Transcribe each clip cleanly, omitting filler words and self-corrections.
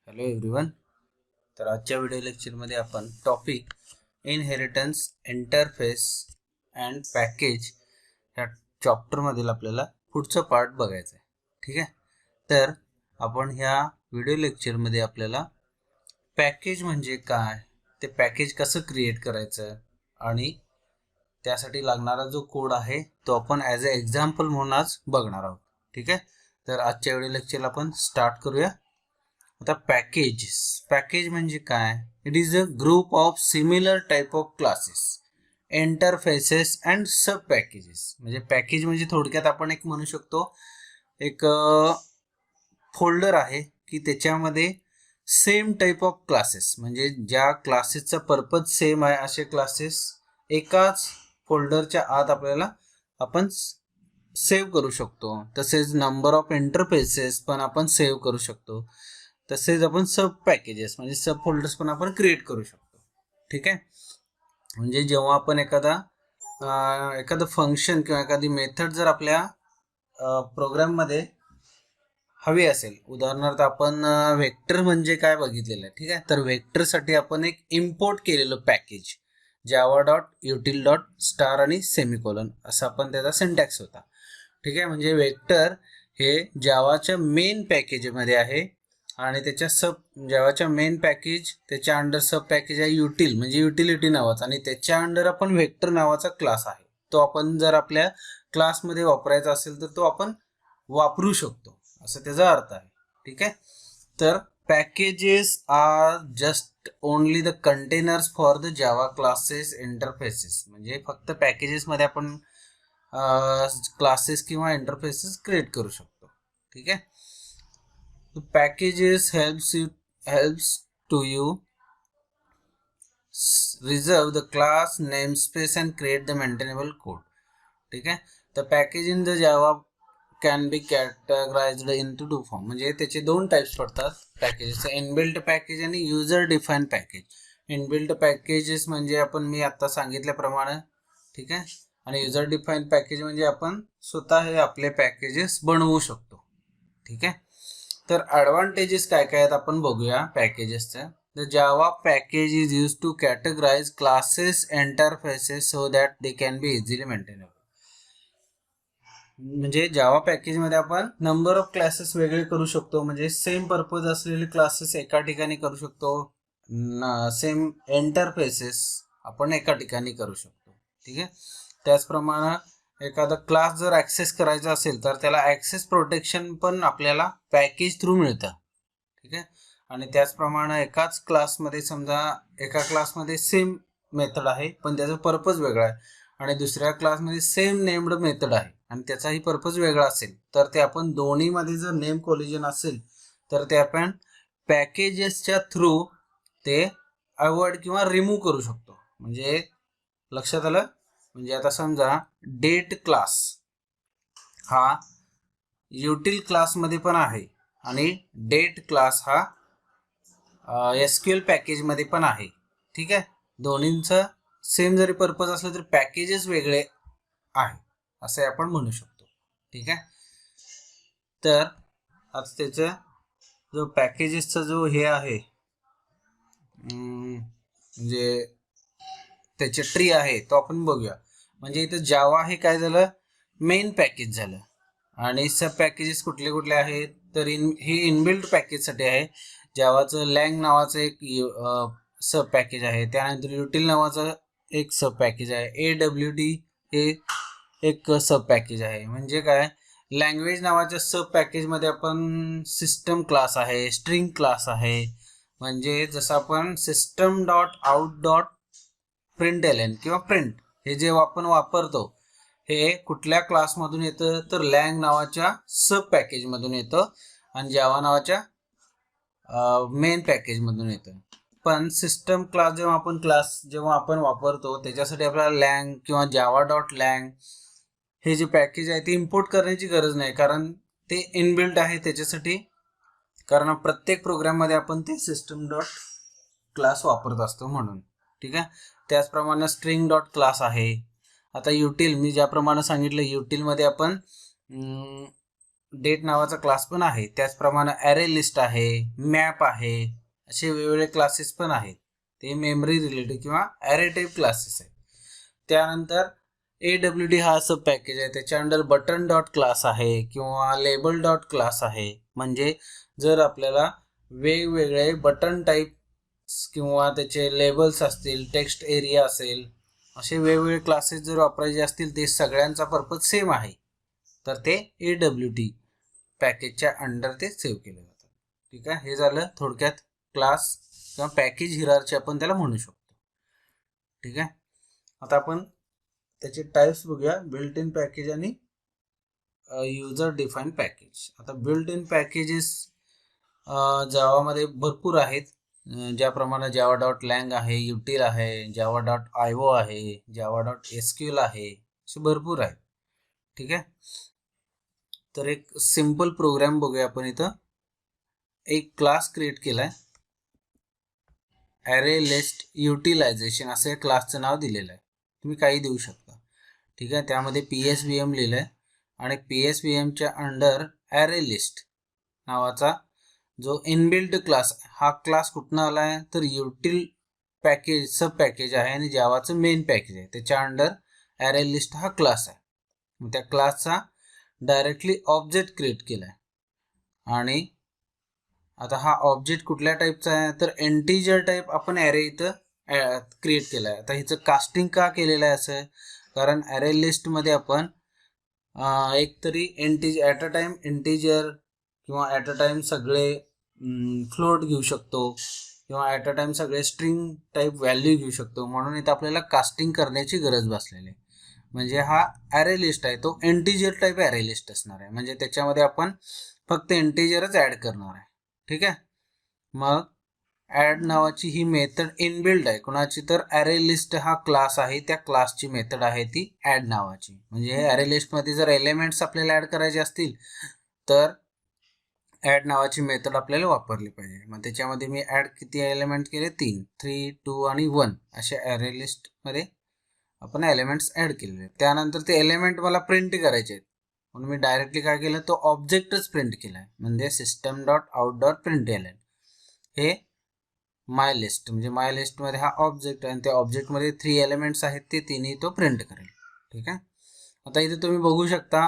Hello everyone. तर आजच्या video लेक्चरमध्ये आपण topic inheritance interface and package ह्या चॅप्टरमधील आपल्याला पुढचं पार्ट बघायचं आहे. ठीक आहे. तर आपण ह्या व्हिडिओ लेक्चरमध्ये आपल्याला पॅकेज म्हणजे काय, ते पॅकेज कसं क्रिएट करायचं आणि त्यासाठी लागणारा जो कोड आहे तो आपण ॲज अ एक्झाम्पल म्हणून आज बघणार आहोत. ठीक आहे. तर आजच्या व्हिडिओ लेक्चरला आपण स्टार्ट करूया. आता पॅकेज म्हणजे काय? It is a group of similar type of classes, interfaces and sub packages. म्हणजे पॅकेज म्हणजे थोडक्यात आपण एक म्हणू शकतो एक फोल्डर आहे की त्याच्यामध्ये सेम टाइप ऑफ क्लासेस, म्हणजे ज्या क्लासेसचा पर्पज सेम आहे असे क्लासेस एकाच फोल्डरच्या आत आपल्याला आपण सेव्ह करू शकतो. तसेच नंबर ऑफ इंटरफेसेस पण आपण सेव्ह करू शकतो. तसेच आपण सब पॅकेजेस म्हणजे सब फोल्डर्स पण आपण क्रिएट करू शकतो. ठीक आहे. म्हणजे जेव्हा आपण एखादं फंक्शन किंवा एखादी मेथड जर आपल्या प्रोग्राममध्ये हवी असेल, उदाहरणार्थ आपण वेक्टर म्हणजे काय बघितलेलं आहे. ठीक आहे. तर वेक्टरसाठी आपण एक इम्पोर्ट केलेलं पॅकेज java.util.star आणि सेमिकोलॉन असा आपण त्याचा सिंटॅक्स होता. ठीक आहे. म्हणजे वेक्टर हे जावाच्या मेन पॅकेजमध्ये आहे आणि त्याच्या जावाच्या मेन पॅकेज त्याच्या अंडर सब पॅकेज आहे युटिल, म्हणजे युटिलिटी नावाचा, आणि त्याच्या अंडर आपण वेक्टर नावाचा क्लास आहे. तो आपण जर आपल्या क्लासमध्ये वापरायचा असेल तर तो आपण वापरू शकतो, असं त्याचा अर्थ आहे. ठीक आहे. तर packages are just only the containers for the Java classes interfaces. म्हणजे फक्त पॅकेजेसमध्ये आपण क्लासेस किंवा इंटरफेसेस क्रिएट करू शकतो. ठीक आहे. Packages helps to you reserve the class namespace and create the maintainable code. ठीक आहे. तर package in the Java can be categorised into two form. म्हणजे त्याचे दोन टाइप्स पडतात पॅकेजेस, इनबिल्ट पॅकेज आणि user define package. Inbuilt packages म्हणजे आपण मी आता सांगितल्याप्रमाणे, ठीक आहे, आणि युजर डिफाईन पॅकेज म्हणजे आपण स्वतः हे आपले पॅकेजेस बनवू शकतो. ठीक आहे. तर ॲडव्हान्टेजेस काय काय आहेत आपण बघूया पॅकेजेसच्या. The Java package is use to categorise classes interfaces so that they can be easily maintainable. म्हणजे जावा पॅकेजमध्ये आपण नंबर ऑफ क्लासेस वेगळे करू शकतो. म्हणजे सेम पर्पज असलेले क्लासेस एका ठिकाणी करू शकतो, सेम इंटरफेसेस आपण एका ठिकाणी करू शकतो. ठीक आहे. त्याचप्रमाणे एखादा क्लास जर ॲक्सेस करायचा असेल तर त्याला ॲक्सेस प्रोटेक्शन पण आपल्याला पॅकेज थ्रू मिळतं. ठीक आहे. आणि त्याचप्रमाणे एकाच क्लासमध्ये समजा एका क्लासमध्ये सेम मेथड आहे पण त्याचा पर्पज वेगळा आहे, आणि दुसऱ्या क्लासमध्ये सेम नेम्ड मेथड आहे आणि त्याचाही पर्पज वेगळा असेल, तर ते आपण दोन्हीमध्ये जर नेम कोलिजन असेल तर ते आपण पॅकेजेसच्या थ्रू ते अवॉइड किंवा रिमूव्ह करू शकतो. म्हणजे लक्षात आलं. म्हणजे आता समजा डेट क्लास हा युटिल क्लासमध्ये पण आहे आणि डेट क्लास हा SQL पॅकेजमध्ये पण आहे. ठीक आहे. दोन्हींचं सेम जरी पर्पज असलं तरी पॅकेजेस वेगळे आहे असे आपण म्हणू शकतो. ठीक आहे. तर आता त्याचा जो पॅकेजेसचा जो हे आहे, म्हणजे त्याचे ट्री आहे तो आपण बघूया. म्हणजे इथं जावा हे काय झालं, मेन पॅकेज झालं, आणि सब पॅकेजेस कुठले कुठले आहेत तर हे इनबिल्ट पॅकेजसाठी आहे. जावाचं लँग नावाचं एक सब पॅकेज आहे, त्यानंतर युटिल नावाचं एक सब पॅकेज आहे, AWT हे एक सब पॅकेज आहे. म्हणजे काय, लँग्वेज नावाच्या सब पॅकेजमध्ये आपण सिस्टम क्लास आहे, स्ट्रिंग क्लास आहे. म्हणजे जसं आपण सिस्टम डॉट आउट डॉट प्रिंटएलएन किंवा प्रिंट हे जे आपण वापरतो हे कुठल्या क्लासमधून येतं तर लँग नावाच्या सब पॅकेजमधून येतं आणि जावा नावाच्या मेन पॅकेजमधून येतं. पण सिस्टम क्लास जेव्हा आपण वापरतो त्याच्यासाठी आपल्याला लँग किंवा जावा डॉट लँग हे जे पॅकेज आहे ते इम्पोर्ट करण्याची गरज नाही, कारण ते इनबिल्ट आहे त्याच्यासाठी. कारण प्रत्येक प्रोग्राममध्ये आपण ते सिस्टम डॉट क्लास वापरत असतो म्हणून. ठीक आहे. त्याचप्रमाणे स्ट्रिंग डॉट क्लास आहे. आता युटिल मी ज्याप्रमाणे सांगितलं, युटिलमध्ये आपण डेट नावाचा क्लास पण आहे. त्याचप्रमाणे ॲरे लिस्ट आहे, मॅप आहे, असे वेगवेगळे क्लासेस पण आहेत. ते मेमरी रिलेटेड किंवा ॲरे टाईप क्लासेस आहेत. त्यानंतर AWD हा सब पॅकेज आहे. त्याच्या अंडर बटन डॉट क्लास आहे किंवा लेबल डॉट क्लास आहे. म्हणजे जर आपल्याला वेगवेगळे बटन टाईप किंवा त्याचे लेबल्स असतील, टेक्स्ट एरिया असेल, असे वेगवेगळे क्लासेस जर वापरायचे असतील, ते सगळ्यांचा पर्पज सेम आहे, तर ते AWD पॅकेजच्या अंडर ते सेव्ह केले जातात. ठीक आहे, हे झालं थोडक्यात क्लास किंवा पॅकेज हिरार्ची आपण त्याला म्हणू शकतो. ठीक आहे, आता आपण त्याचे टाइप्स बघूया, बिल्ट इन पॅकेज आणि युजर डिफाईन पॅकेज. आता बिल्ट इन पॅकेजेस जावामध्ये भरपूर आहेत. ज्याप्रमाणे जावा डॉट लँग आहे, युटिल आहे, जावा डॉट आयओ आहे, जावा डॉट एसक्यूएल आहे, असे भरपूर आहेत. ठीक आहे, तर एक सिंपल प्रोग्राम बघूया आपण. इथं एक क्लास क्रिएट केलाय, ॲरे लिस्ट युटिलायझेशन असं या क्लासचं नाव दिलेलं आहे. तुम्ही काही देऊ शकता. ठीक आहे, त्यामध्ये PSVM लिहिलं आहे आणि PSVMच्या अंडर ॲरे लिस्ट नावाचा जो इनबिल्ट क्लास, हा क्लास कुठनं आला आहे तर युटिल पॅकेज सब पॅकेज आहे आणि जावाचं मेन पॅकेज आहे, त्याच्या अंडर ॲरे लिस्ट हा क्लास आहे. मग त्या क्लासचा डायरेक्टली ऑब्जेक्ट क्रिएट केला आहे. आणि आता हा ऑब्जेक्ट कुठल्या टाईपचा आहे तर इंटिजर टाईप आपण ॲरे इथं क्रिएट केला आहे. आता हिचं कास्टिंग का केलेलं आहे असं, कारण ॲरे लिस्टमध्ये आपण एकतरी ॲट अ टाइम इंटिजर किंवा ॲट अ टाइम सगळे फ्लोट घेऊ शकतो किंवा ॲट अ टाइम सगळे स्ट्रिंग टाईप व्हॅल्यू घेऊ शकतो. म्हणून इथं आपल्याला कास्टिंग करण्याची गरज भासलेली आहे. म्हणजे हा ॲरे लिस्ट आहे तो इंटिजर टाईप ॲरे लिस्ट असणार आहे. म्हणजे त्याच्यामध्ये आपण फक्त इंटिजरच ॲड करणार आहे. ठीक आहे, मग ॲड नावाची ही मेथड इनबिल्ड आहे. कोणाची तर ॲरे लिस्ट हा क्लास आहे, त्या क्लासची मेथड आहे ती ॲड नावाची. म्हणजे ॲरे लिस्टमध्ये जर एलिमेंट्स आपल्याला ॲड करायचे असतील तर ॲड नावाची मेथड आपल्याला वापरली पाहिजे. मग त्याच्यामध्ये मी ॲड किती एलिमेंट केले, 3, 2 आणि 1 अशा ॲरे लिस्टमध्ये आपण एलिमेंट्स ॲड केलेले. त्यानंतर ते एलिमेंट मला प्रिंट करायचे आहेत, म्हणून मी डायरेक्टली काय केलं, तो ऑब्जेक्टच प्रिंट केला आहे. म्हणजे system dot out dot print element hey my list, म्हणजे माय लिस्टमध्ये हा ऑब्जेक्ट आहे आणि त्या ऑब्जेक्टमध्ये 3 एलिमेंट्स आहेत, ते तिन्ही तो प्रिंट करेल. ठीक आहे, आता इथे तुम्ही बघू शकता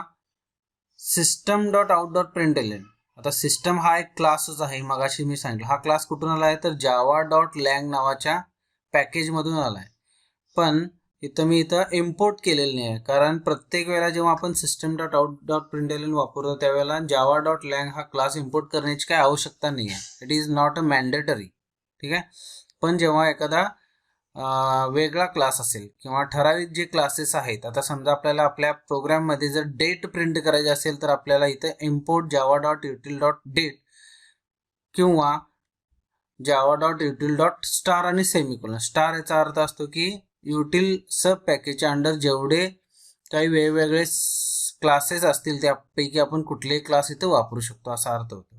system dot out dot print element. आता सिस्टम हा एक क्लासच आहे, मगाशी मी सांगितलं. हा क्लास कुठून आला आहे तर जावा डॉट लँग नावाच्या पॅकेजमधून आला आहे. पण इथं मी इम्पोर्ट केलेलं नाही आहे, कारण प्रत्येक वेळेला जेव्हा आपण system dot out dot print element वापरतो त्यावेळेला जावा डॉट लँग हा क्लास इम्पोर्ट करण्याची काही आवश्यकता नाही आहे. It is not a mandatory. ठीक आहे, पण जेव्हा एखादा वेगळा क्लास असेल किंवा ठराविक जे क्लासेस आहेत, आता समजा आपल्याला आपल्या प्रोग्राममध्ये जर डेट प्रिंट करायची असेल तर आपल्याला इथं import Java dot util dot date किंवा Java dot util dot star आणि सेमिकोलन. स्टार याचा अर्थ असतो की युटिल सब पॅकेजच्या अंडर जेवढे काही वेगवेगळे क्लासेस असतील त्यापैकी आपण कुठलेही क्लास इथं वापरू शकतो असा अर्थ होतो.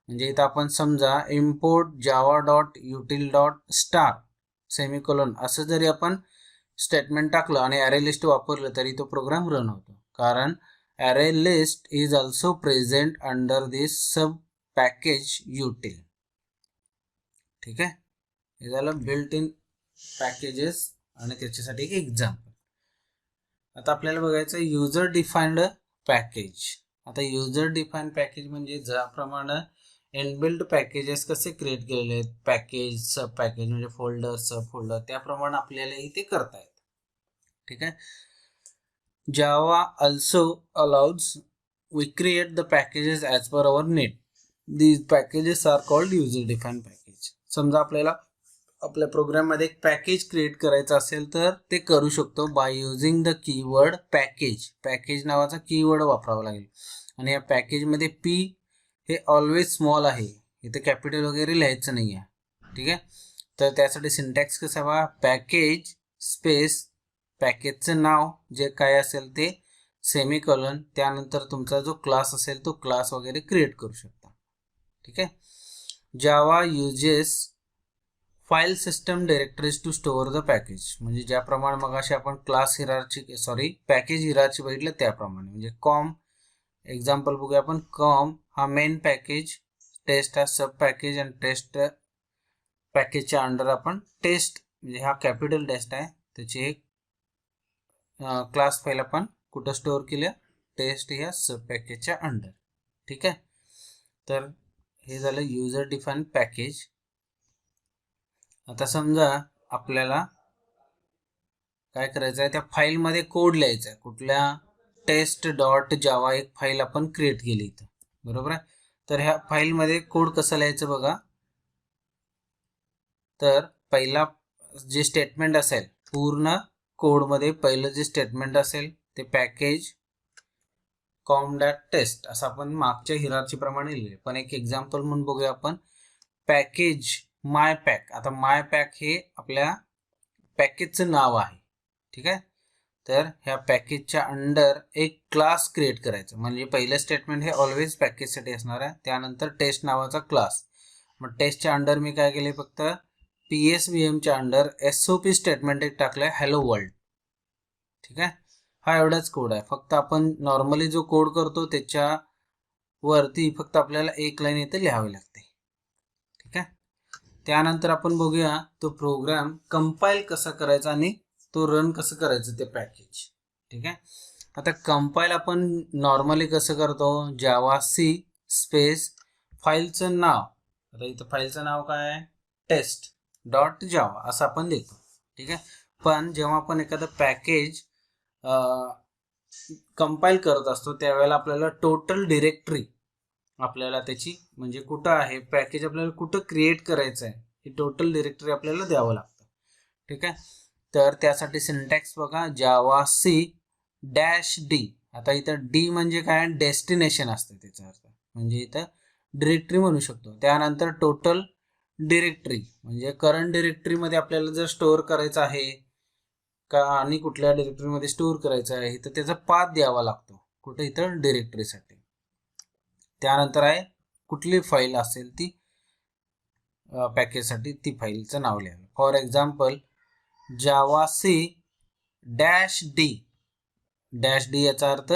म्हणजे इथं आपण समजा import Java dot util dot star semicolon असं जरी आपण स्टेटमेंट टाकलं आणि ॲरे लिस्ट वापरलं तरी तो प्रोग्राम रन होतो, कारण array list is also present under this sub package util. ठीक आहे, हे झालं बिल्ट इन पॅकेजेस आणि त्याच्यासाठी एक एक्झाम्पल. आता आपल्याला बघायचं युजर डिफाईन्ड पॅकेज. आता युजर डिफाईन्ड पॅकेज म्हणजे ज्याप्रमाणे इनबिल्ट पॅकेजेस कसे क्रिएट केलेले आहेत, पॅकेज सब पॅकेज म्हणजे फोल्डर सब फोल्डर, त्याप्रमाणे आपल्यालाही ते करता येतं. ठीक आहे, Java also allows we create the packages as per our need. These packages are called user defined package. समजा आपल्याला आपल्या प्रोग्राममध्ये एक पॅकेज क्रिएट करायचं असेल तर ते करू शकतो by using the keyword package. Package नावाचा कीवर्ड वापरावा लागेल आणि या पॅकेजमध्ये P हे ऑलवेज स्मॉल आहे, इथे कॅपिटल वगैरे लिहायचं नाही आहे. ठीक आहे, तर त्यासाठी सिंटॅक्स कसं हवा, पॅकेज स्पेस पॅकेजचं नाव जे काय असेल ते सेमिकोलन, त्यानंतर तुमचा जो क्लास असेल तो क्लास वगैरे क्रिएट करू शकता. ठीक आहे, Java uses file system directories to store the package. म्हणजे ज्याप्रमाणे मग अशी आपण क्लास हिरार्ची पॅकेज हिरार्ची बघितलं त्याप्रमाणे, म्हणजे कॉम एक्झाम्पल बघूया आपण. कॉम हा मेन पॅकेज, टेस्ट हा सब पॅकेज, आणि टेस्ट पॅकेजच्या अंडर आपण टेस्ट म्हणजे हा कॅपिटल टेस्ट आहे, त्याची एक क्लास फाईल आपण कुठं स्टोअर केल्या, टेस्ट ह्या सब पॅकेजच्या अंडर. ठीक आहे. तर हे झालं युजर डिफाईन पॅकेज. आता समजा आपल्याला काय करायचं आहे, त्या फाईलमध्ये कोड लिहायचा आहे. कुठल्या टेस्ट डॉट जावा एक फाईल आपण क्रिएट केली इथं, बरोबर आहे. तर ह्या फाईलमध्ये कोड कसं लिहायचं बघा. तर पहिला जे स्टेटमेंट असेल, पूर्ण कोडमध्ये पहिलं जे स्टेटमेंट असेल ते पॅकेज कॉम डॅट टेस्ट असं आपण मागच्या हिराची प्रमाणे लिहिले. पण एक एक्झाम्पल म्हणून बघूया आपण. पॅकेज माय पॅक. आता माय पॅक हे आपल्या पॅकेजचं नाव आहे. ठीक आहे. तर ह्या पॅकेजच्या अंडर एक क्लास क्रिएट करायचं. म्हणजे पहिलं स्टेटमेंट हे ऑलवेज पॅकेजसाठी असणार आहे. त्यानंतर टेस्ट नावाचा क्लास. मग टेस्टच्या अंडर मी काय केले, फक्त PSVMच्या अंडर SOP स्टेटमेंट एक टाकलंय, हॅलो वर्ल्ड. ठीक आहे. हा एवढाच कोड आहे. फक्त आपण नॉर्मली जो कोड करतो त्याच्या वरती फक्त आपल्याला एक लाईन इथे लिहावी लागते. ठीक आहे. त्यानंतर आपण बघूया तो प्रोग्राम कंपाईल कसा करायचा आणि तो रन कसं करायचं ते पॅकेज. ठीक आहे. आता कंपाईल आपण नॉर्मली कसं करतो, जावा सी स्पेस फाईलचं नाव. आता इथं फाईलचं नाव काय आहे, टेस्ट डॉट जावा असं आपण देतो. ठीक आहे. पण जेव्हा आपण एखादं पॅकेज कंपाईल करत असतो त्यावेळेला आपल्याला टोटल डिरेक्टरी आपल्याला त्याची म्हणजे कुठं आहे पॅकेज, आपल्याला कुठं क्रिएट करायचं आहे ही टोटल डिरेक्टरी आपल्याला द्यावं लागतं. ठीक आहे. तर त्यासाठी सिंटॅक्स बघा, जावा सी डॅश डी. आता इथं डी म्हणजे काय, डेस्टिनेशन असतं त्याचा अर्थ, म्हणजे इथं डिरेक्टरी म्हणू शकतो. त्यानंतर टोटल डिरेक्टरी म्हणजे करंट डिरेक्टरीमध्ये आपल्याला जर स्टोअर करायचं आहे का आणि कुठल्या डिरेक्टरीमध्ये स्टोअर करायचं आहे तर त्याचा पाथ द्यावा लागतो कुठे, इथं डिरेक्टरीसाठी. त्यानंतर आहे कुठली फाईल असेल ती पॅकेजसाठी ती फाईलचं नाव लिहावं. For example Java C dash D. Dash D याचा अर्थ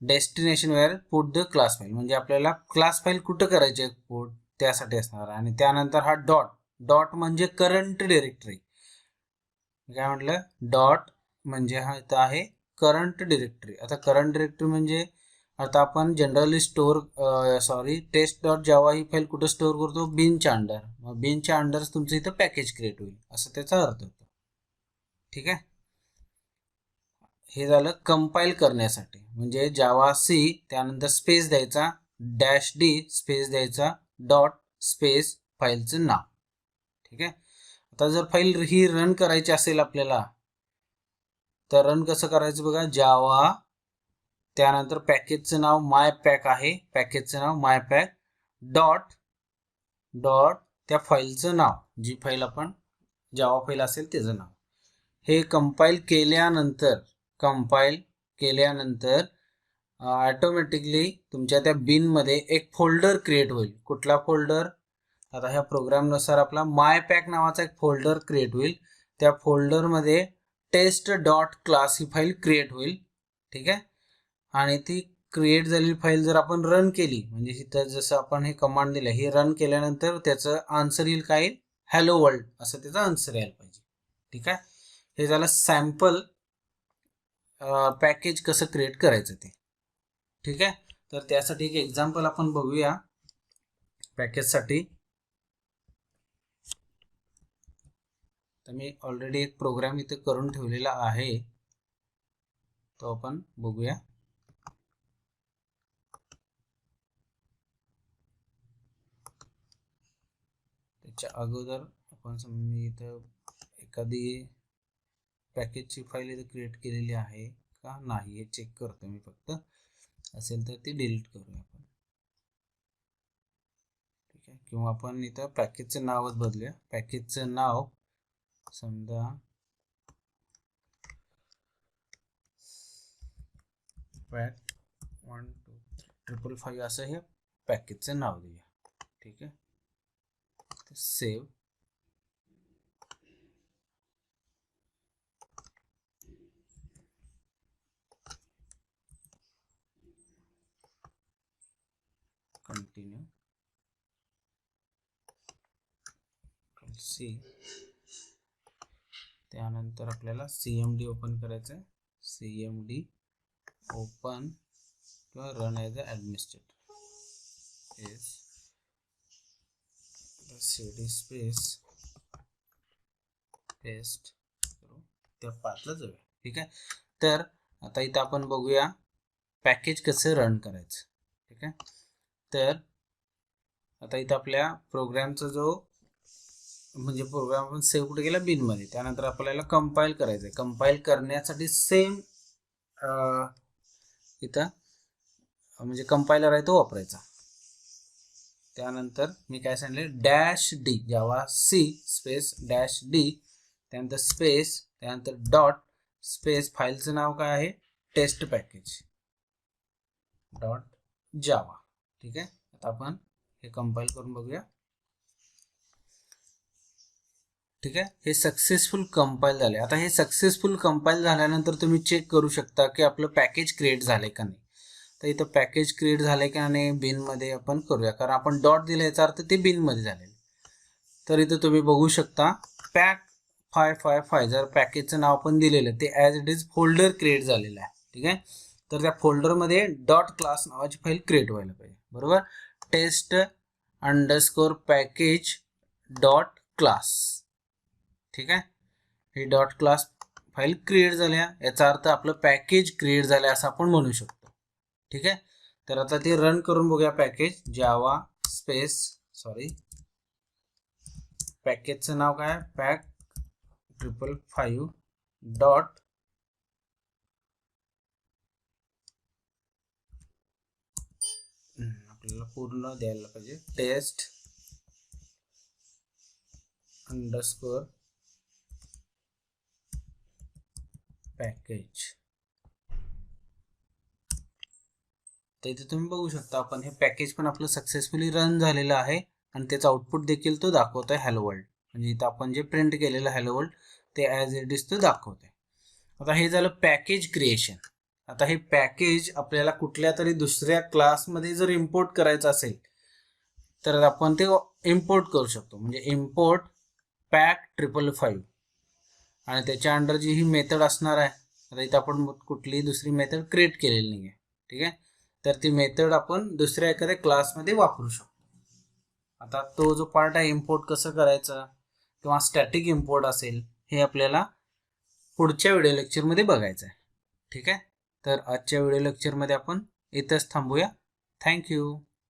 destination where put the class file, म्हणजे आपल्याला क्लास फाईल कुठं करायची आहे पुट त्यासाठी असणार. आणि त्यानंतर हा डॉट. डॉट म्हणजे करंट डिरेक्टरी. काय म्हटलं, डॉट म्हणजे हा इथं आहे करंट डिरेक्टरी. आता करंट डिरेक्टरी म्हणजे आता आपण जनरली टेस्ट डॉट जावा ही फाईल कुठं स्टोअर करतो, बिनच्या अंडर. मग बिनच्या अंडर तुमचं इथं पॅकेज क्रिएट होईल असं त्याचा अर्थ होतो. ठीक आहे. हे झालं कंपाईल करण्यासाठी, म्हणजे जावा सी त्यानंतर स्पेस द्यायचा, डॅश डी स्पेस द्यायचा, डॉट स्पेस फाईलचं नाव. ठीक आहे. आता जर फाईल ही रन करायची असेल आपल्याला तर रन कसं करायचं बघा, जावा त्यानंतर पॅकेजचं नाव माय पॅक आहे, पॅकेजचं नाव माय पॅक डॉट डॉट त्या फाईलचं नाव, जी फाईल आपण जावा फाईल असेल त्याचं नाव. हे कंपाईल केल्यानंतर ऑटोमॅटिकली तुमच्या त्या बिनमध्ये एक फोल्डर क्रिएट होईल. कुठला फोल्डर, आता ह्या प्रोग्रामनुसार आपला माय पॅक नावाचा एक फोल्डर क्रिएट होईल. त्या फोल्डरमध्ये टेस्ट डॉट क्लास ही फाईल क्रिएट होईल. ठीक आहे. आणि ती क्रिएट झालेली फाईल जर आपण रन केली, म्हणजे इथं जसं आपण हे कमांड दिलं, हे रन केल्यानंतर त्याचं आन्सर येईल काय, हॅलो वर्ल्ड असं त्याचा आन्सर यायला पाहिजे. ठीक आहे. हे झालं सॅम्पल पॅकेज कसं क्रिएट करायचं ते. ठीक आहे. तर त्यासाठी एक एक्झाम्पल आपण बघूया पॅकेजसाठी. तर मी ऑलरेडी एक प्रोग्राम इथे करून ठेवलेला आहे, तो आपण बघूया. त्याच्या अगोदर आपण मी इथं एखादी पॅकेजची फाईल इथं क्रिएट केलेली आहे का नाही हे चेक करतो मी फक्त. असेल तर ती डिलीट करूया आपण. ठीक आहे. किंवा आपण इथं पॅकेजचं नावच बदलूया. पॅकेजचं नाव समजा पॅक 12355 असं हे पॅकेजचं नाव देऊया. ठीक आहे. सेव्ह. कंटिन्यू सी, त्यानंतर आपल्याला CMD ओपन करायचं आहे. CMD ओपन किंवा run as a administrator is CD space paste करू, त्या पाथला जाऊया. ठीक आहे. तर आता इथं आपण बघूया पॅकेज कसं रन करायचं. ठीक आहे. तर आता इथं आपल्या प्रोग्रामचा जो म्हणजे प्रोग्राम आपण सेव्ह कुठे गेला बिनमध्ये, त्यानंतर आपल्याला कंपाईल करायचं आहे. कंपाईल करण्यासाठी सेम इथं म्हणजे कंपायलर आहे तो वापरायचा. त्यानंतर मी काय सांगितले, -d जावा सी स्पेस -d, त्यानंतर स्पेस, त्यानंतर डॉट स्पेस, फाईलचं नाव काय आहे टेस्ट पॅकेज डॉट जावा. ठीक आहे. आता आपण हे कंपाईल करून बघूया. ठीक आहे. हे सक्सेसफुल कंपाईल झाले. आता हे सक्सेसफुल कंपाईल झाल्यानंतर तुम्ही चेक करू शकता की आपलं पॅकेज क्रिएट झालंय का नाही. तर इथं पॅकेज क्रिएट झालंय का नाही बिनमध्ये आपण करूया, कारण आपण डॉट दिलं याचा अर्थ ते बिनमध्ये झालेलं. तर इथं तुम्ही बघू शकता पॅक 555 जर पॅकेजचं नाव पण दिलेलं ते as it is folder create झालेलं आहे. ठीक आहे. तर त्या फोल्डरमध्ये डॉट क्लास नावाची फाईल क्रिएट व्हायला पाहिजे. बरोबर. Test underscore package dot class. ठीक आहे. ही डॉट क्लास फाईल क्रिएट झाल्या याचा अर्थ आपलं पॅकेज क्रिएट झालं असं आपण म्हणू शकतो. ठीक आहे. तर आता ते रन करून बघूया. पॅकेज जावा स्पेस पॅकेजचं नाव काय, पॅक 555 डॉट आपल्याला पूर्ण द्यायला पाहिजे टेस्ट अंडरस्कोर पॅकेज. तर इथे तुम्ही बघू शकता आपण हे पॅकेज पण आपलं सक्सेसफुली रन झालेलं आहे आणि त्याचा आउटपुट देखील तो दाखवतोय हॅलो वर्ल्ड. म्हणजे इथं आपण जे प्रिंट केलेलं हॅलो वर्ल्ड ते ॲज इट इज तो दाखवतोय. आता हे झालं पॅकेज क्रिएशन. आता हे पॅकेज आपल्याला कुठल्या तरी दुसऱ्या क्लासमध्ये जर इम्पोर्ट करायचं असेल तर आपण ते इम्पोर्ट करू शकतो. म्हणजे इम्पोर्ट पॅक 555 आणि त्याच्या अंडर जी ही मेथड असणार आहे. आता इथं आपण कुठलीही दुसरी मेथड क्रिएट केलेली नाही आहे. ठीक आहे. तर ती मेथड आपण दुसऱ्या एखाद्या क्लासमध्ये वापरू शकतो. आता तो जो पार्ट आहे इम्पोर्ट कसं करायचं किंवा स्टॅटिक इम्पोर्ट असेल हे आपल्याला पुढच्या व्हिडिओ लेक्चरमध्ये बघायचं आहे. ठीक आहे. तर आजच्या व्हिडिओ लेक्चरमध्ये आपण इथंच थांबूया. थँक्यू.